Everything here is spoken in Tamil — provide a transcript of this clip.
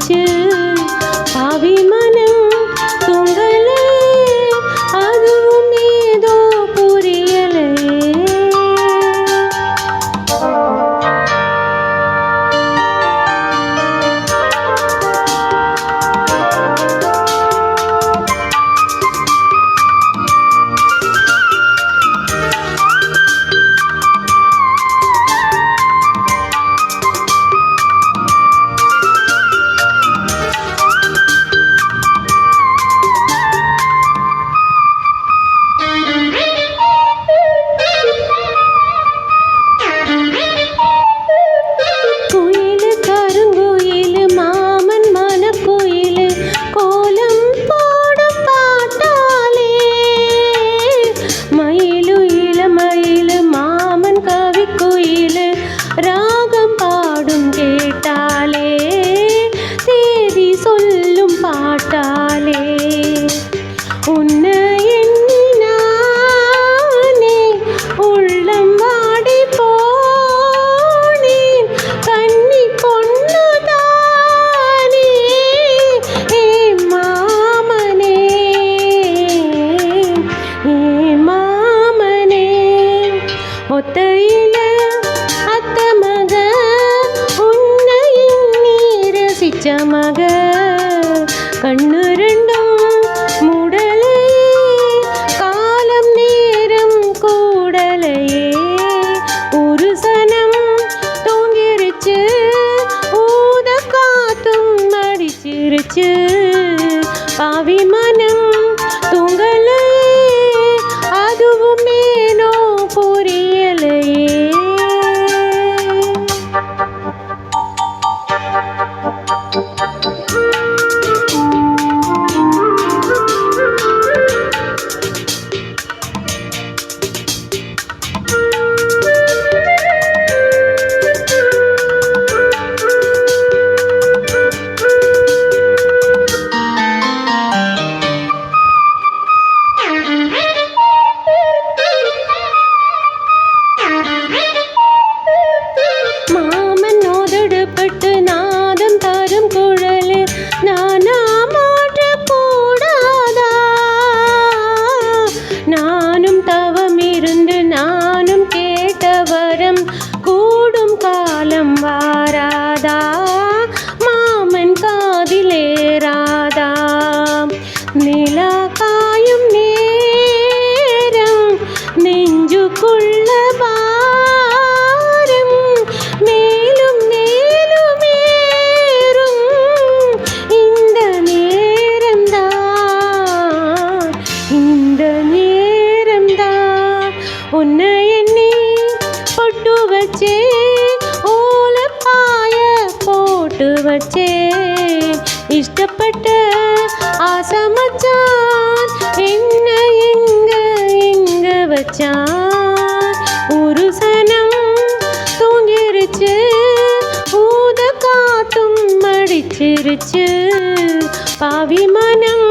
தூங்கிருச்சு பாவி மனம் தூங்கலே அதுவும் ஏதோ புரியலையே ராகம் பாடும் கேட்டாலே தேதி சொல்லும் பாட்டாலே உன்னை எண்ணினானே உள்ளம் வாடி போனேன் கன்னி பொண்ணுதானே ஏ மாமனே ஏ மாமனே ஒத்தையில மக கண்ணு ரெண்டும் மூடலே காலம் நேரம் கூடலையே ஒரு சனம் தூங்கிருச்சு ஊத காத்தும் அடிச்சிருச்சு பாவி மனம் தூங்கலே அதுவும் ஏனோ புரியலையே நானும் தவம் இருந்து நானும் கேட்ட வரம் கூடும் காலம் வாராதா மாமன் காதிலேராதா நிலா காயும் நேரம் நெஞ்சுக்குள்ள பாரம் மேலும் மேலும் ஏறும் இந்த நேரம்தான் இந்த உன்னை எண்ணி பொட்டு வச்சே ஓலப்பாய போட்டு வச்சே இஷ்டப்பட்ட ஆசை மச்சான் என்ன எங்க வச்சான் ஒரு சனம் தூங்கிருச்சு ஊத காத்தும் அடிச்சிருச்சு பாவி மனம்